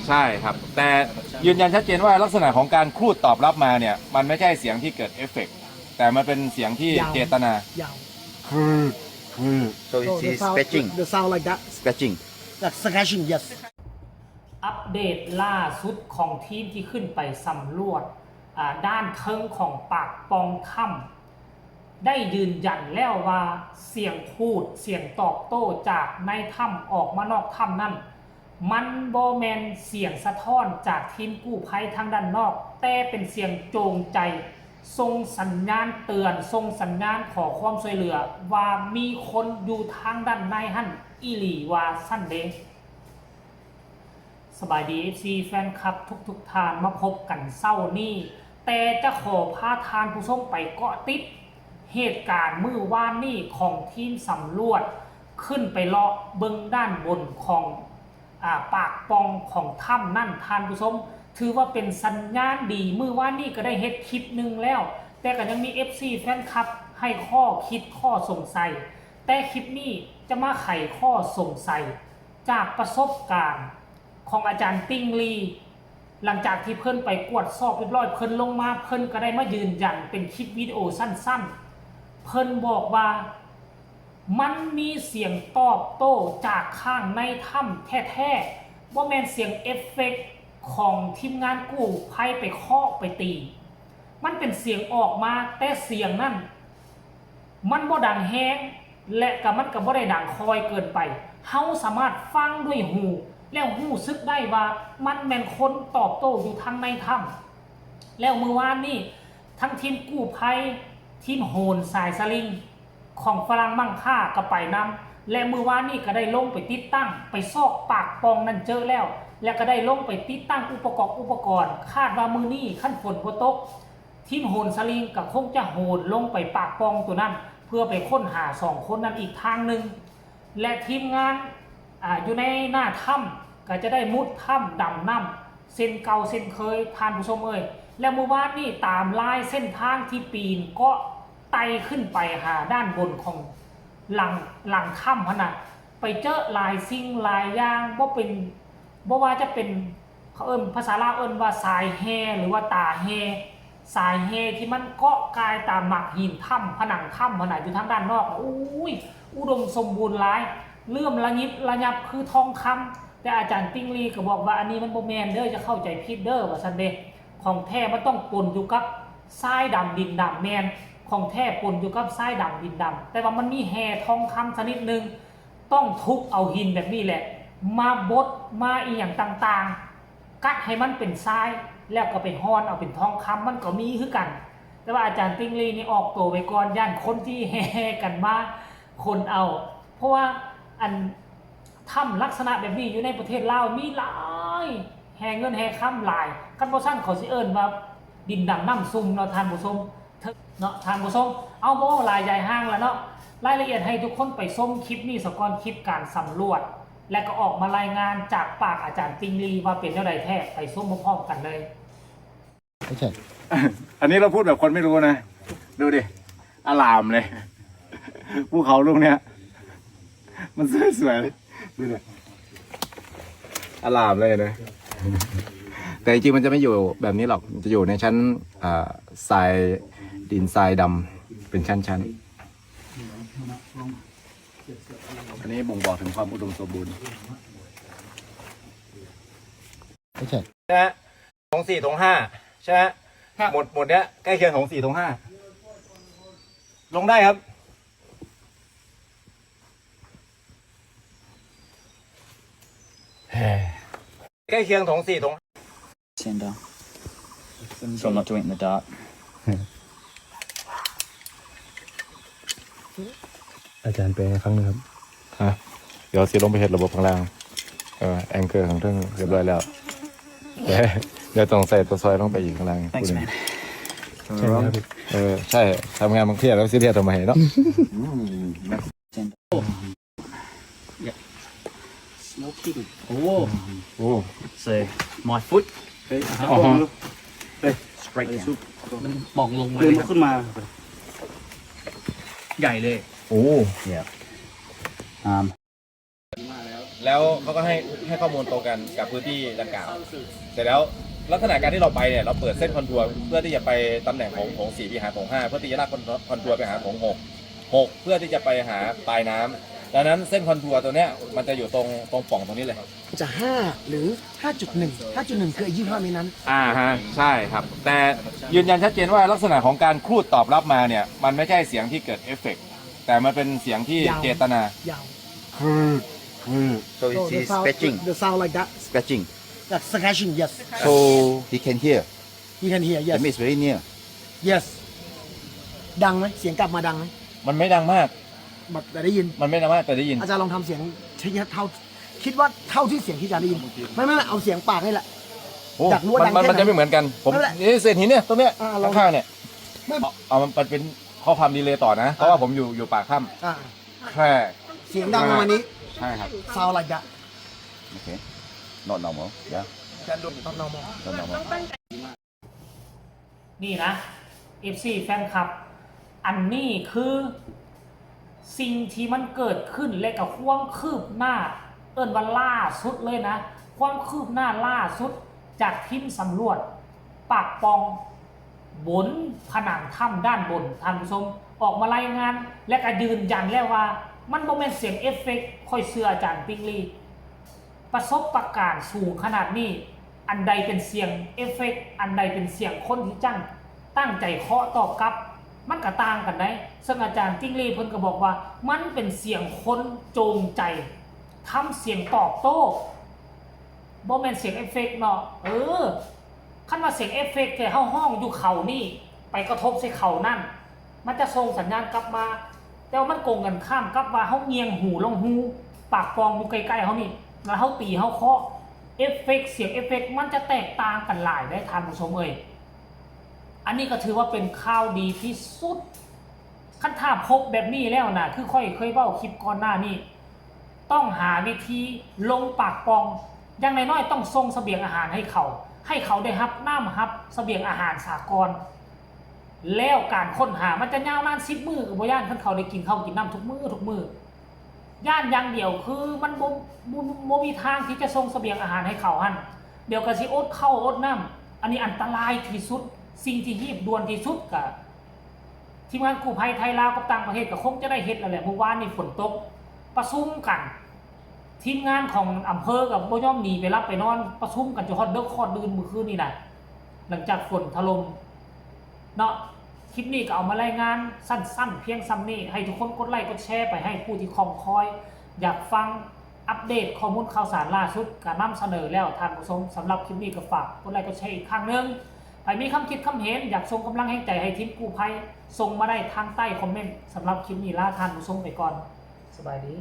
ใช่ครับแต่ยืนยันชัดเจนว่าลักษณะของการครูดตอบรับมาเนี่ยมันไม่ใช่เสียงที่เกิดเอฟเฟกต์แต่มันเป็นเสียงที่เจตนาย าว คือ So it is scratching. The sound like that Scratching. like scratching yes อัปเดตล่าสุดของทีมที่ขึ้นไปสำรวจด้านเทิงของปากปองถ้ำได้ยืนยันแล้วว่าเสียงพูดเสียงตอบโต้จากในถ้ำออกมานอกถ้ำนั่นมันบ่แมนเสียงสะท้อนจากทีมกู้ภัยทางด้านนอกแต่เป็นเสียงโจงใจส่งสัญญาณเตือนส่งสัญญาณขอความช่วยเหลือว่ามีคนอยู่ทางด้านในหั่นอีหลีว่าสั้นเด้สบายดี FC แฟนคลับทุกท่านมาพบกันเศร้านี้แต่จะขอพาทานผู้ชมไปเกาะติดเหตุการณ์มื้อวานนี้ของทีมสำรวจขึ้นไปเลาะเบิ่งด้านบนของปากปองของถ้ำนั่นทานผู้ชมถือว่าเป็นสัญญาณดีมื้อวานนี้ก็ได้เฮ็ดคลิปนึงแล้วแต่ก็ยังมี FC แฟนคลับให้ข้อคิดข้อสงสัยแต่คลิปนี้จะมาไขข้อสงสัยจากประสบการณ์ของอาจารย์ติ้งลีหลังจากที่เพิ่นไปกวดสอบเรียบร้อยเพิ่นลงมาเพิ่นก็ได้มายืนยันเป็นคลิปวิดีโอสั้นๆเพิ่นบอกว่ามันมีเสียงตอบโต้จากข้างในถ้ำแท้ๆว่าแม่นเสียงเอฟเฟกต์ของทีมงานกู้ภัยไปเคาะไปตีมันเป็นเสียงออกมาแต่เสียงนั้นมันบ่ดังแฮงและก็มันก็บ่ได้ดังคอยเกินไปเฮาสามารถฟังด้วยหูแล้วหูซึกได้ว่ามันแม่นคนตอบโต้อยู่ทางในถ้ำแล้วมื้อวานนี้ทั้งทีมกู้ภัยทีมโหนสายสลิงของฝรั่งมั่งค่าก็ไปนำและมื้อวานนี้ก็ได้ลงไปติดตั้งไปซอกปากปองนั่นเจอแล้วและก็ได้ลงไปติดตั้งอุปกรณ์คาดว่ามื้อนี้คันฝนบ่ตกทีมโหนสลิงก็คงจะโหนลงไปปากปองตัวนั้นเพื่อไปค้นหา2คนนั้นอีกทางนึงและทีมงานอยู่ในหน้าถ้ำก็จะได้มุดถ้ำดำน้ำเส้นเก่าเส้นเคยทานผู้ชมและเมื่อวานนี้ตามลายเส้นทางที่ปีนก็ไต่ขึ้นไปหาด้านบนของหลังถ้ำนะไปเจอลายซิ่งลายยางบ่ว่าจะเป็นเขาภาษาลาวว่าสายแฮหรือว่าตาแฮสายแฮที่มันเกาะกายตามหมักหินถ้ำผนังถ้ำอยู่ทางด้านนอกอุ้ยอุดมสมบูรณ์หลายเลื่อมระยิบระยับคือทองคำแต่อาจารย์ติ้งลีก็บอกว่าอันนี้มันโบแมนเด้อจะเข้าใจผิดเด้อว่าซันเดของแท้มันต้องปนอยู่กับทรายดำดินดำแมนของแท้ปนอยู่กับทรายดำดินดำแต่ว่ามันมีแห่ทองคำชนิดหนึ่งต้องทุบเอาหินแบบนี้แหละมาบดมาอีหยังต่างๆกัดให้มันเป็นทรายแล้วก็ไปฮ้อนเอาเป็นทองคำมันก็มีคือกันแต่ว่าอาจารย์ติ้งลีนี่ออกตัวไว้ก่อนย่านคนที่แห่กันมาคนเอาเพราะว่าอันถ้ำลักษณะแบบนี้อยู่ในประเทศลาวมีหลายแห่เงินแห่ค่ำหลายกันบ่ซั่นเขาสิเอิ้นว่าดินดำน้ำซุ่มเนาะทานผู้ชมเนาะทานผู้ชมเอาบ่ลายใหญ่ห้างแล้วเนาะรายละเอียดให้ทุกคนไปชมคลิปนี้สก่อนคลิปการสำรวจและก็ออกมารายงานจากปากอาจารย์ติงลีว่าเป็นเท่าใดแท้ไปชมพร้อมๆกันเลยไม่ใช่อันนี้เราพูดแบบคนไม่รู้นะดูดิอลามเลยภูเขาลูกเนี้ยมันสวยๆดูดิอลามเลยนะแต่จริงๆมันจะไม่อยู่แบบนี้หรอกมันจะอยู่ในชั้นทรายดินทรายดำเป็นชั้นอันนี้บ่งบอกถึงความอุดมสมบูรณ์ไม่ใช่ใช่ไหมถง4ถง5ใช่ไหมหมดเนี้ยใกล้เคียงถง4ถง5ลงได้ครับใกล้เคียงถง4ถงStand down. So I'm not doing it in the dark. อาจารย์เป็นครั้งนึงครับเดี๋ยวสิลงไปเห็นระบบข้างล่างแองเกอร์ของเครื่องเรียบร้อยแล้วเดี๋ยวต้องใส่ตัวซอยลงไปอีกข้างล่าง Thanks, man. ใช่ครับใช่ทำงานบางทีแล้วซีเรียสทำไมเนาะ Stand down. Yep. Smoking. Oh. So my foot. Straight down. มันมองลงมา เดินขึ้นมา ใหญ่เลยโอ้ Yeah. แล้วเขาก็ให้ข้อมูลตรงกันกับพื้นที่ดังกล่าวเสร็จแล้วลักษณะการที่เราไปเนี่ยเราเปิดเส้นคอนทัวร์เพื่อที่จะไปตำแหน่งของโถง4ไปหาโถง5เพื่อที่จะลากคอนทัวร์ไปหาโถง6เพื่อที่จะไปหาปลายน้ำดังนั้นเส้นคอนทัวร์ตัวเนี้ยมันจะอยู่ตรงปล่องตรงนี้เลย จะ 5 หรือ 5.1 5.1 คือไอ้25เมตรนั้น ฮะใช่ครับแต่ยืนยันชัดเจนว่าลักษณะของการครูดตอบรับมาเนี่ยมันไม่ใช่เสียงที่เกิดเอฟเฟกต์แต่มันเป็นเสียงที่ ยาว เจตนา ยาว So it the is sound scratching. the sound like that Scratching. that's scratching yes So he can hear. you can hear yes That means very near. yes ดังไหมเสียงกลับมาดังไหม มันไม่ดังมาก แบบแต่ได้ยิน มันไม่ดังมากแต่ได้ยิน อาจารย์ลองทำเสียงเท่าคิดว่าเท่าที่เสียงที่อาจารย์ได้ยินไม่เอาเสียงปากนี่แหละ โอ้ อยากรู้ว่าดัง มัน แค่ไหน จะไม่เหมือนกันผม ไม่เป็นไร นี่เศษหินเนี่ยตรงเนี้ย ลอง ข้างๆเนี่ย ไม่ เอามันเป็นข้อความดีเลย์ต่อนะ เพราะว่าผมอยู่ปากถ้ อ่า ำแค่ เสียงดังประมาณนี้ ใช่ครับ sound like that Okay. Not normal. Yeah. not normal Not normal. นี่นะ FC แฟนคลับ อันนี้คือสิ่งที่มันเกิดขึ้นและกับความคืบหน้า เอิ้นว่าล่าสุดเลยนะ ความคืบหน้าล่าสุดจากทีมสำรวจปากปองบนผนังถ้ำด้านบนท่านผู้ชมออกมารายงานและก็ยืนยันแล้วว่ามันบ่แม่นเสียงเอฟเฟกต์ค่อยเชื่ออาจารย์ปิงลีประสบการณ์สูงขนาดนี้อันใดเป็นเสียงเอฟเฟกต์อันใดเป็นเสียงคนที่ตั้งใจเคาะตอบกลับมันก็ต่างกันได้ซึ่งอาจารย์จิ้งลีเพิ่นก็บอกว่ามันเป็นเสียงคนโจงใจทำเสียงตอบโต้บ่แม่นเสียงเอฟเฟกต์เนาะคันว่าเสียงเอฟเฟกต์แค่ห้องอยู่เขานี่ไปกระทบใส่เขานั่นมันจะส่งสัญญาณกลับมาแต่ว่ามันโกงกันข้ามกับว่าเฮาเงียงหูลงหูปากปองอยู่ใกล้ๆเฮานี่แล้วเฮาตีเฮาเคาะเอฟเฟกต์เสียงเอฟเฟกต์มันจะแตกต่างกันหลายได้ท่านผู้ชมอันนี้ก็ถือว่าเป็นข่าวดีที่สุดขั้นถ้าพบแบบนี้แล้วนะคือค่อยเคยเว้าคลิปก่อนหน้านี้ต้องหาวิธีลงปากปองอย่างน้อยๆต้องส่งเสบียงอาหารให้เขาได้รับน้ำรับเสบียงอาหารสากลแล้วการค้นหามันจะยาวนาน10 มื้อกับบ่ย่านเพิ่นเขาได้กินข้าวกินน้ำทุกมื้อย่านอย่างเดียวคือมันบ่มีทางที่จะส่งเสบียงอาหารให้เขาหั่นเดี๋ยวก็สิอดข้าวอดน้ำอันนี้อันตรายที่สุดสิ่งที่รีบด่วนที่สุดก็ทีมงานกู้ภัยไทยลาวกับต่างประเทศก็คงจะได้เฮ็ดแล้วแหละเมื่อวานนี้ฝนตกประชุมกันทีมงานของอำเภอกับบ่ยอมหนีไปรับไปนอนประชุมกันจนฮอดดึกฮอดดื่นมื้อคืนนี่น่ะหลังจากฝนถล่มเนาะคลิปนี้ก็เอามารายงานสั้นๆเพียงซ้ำนี้ให้ทุกคนกดไลค์กดแชร์ไปให้ผู้ที่คอยคอยอยากฟังอัปเดตข้อมูลข่าวสารล่าสุดก็นำเสนอแล้วท่านผู้ชมสำหรับคลิปนี้ก็ฝากกดไลค์กดแชร์อีกครั้งนึงใครมีคำคิดคำเห็นอยากส่งกำลังแห่งใจให้ทีมกู้ภัยส่งมาได้ทางใต้คอมเมนต์สำหรับคลิปนี้ลาท่านผู้ชมไปก่อนสบายดี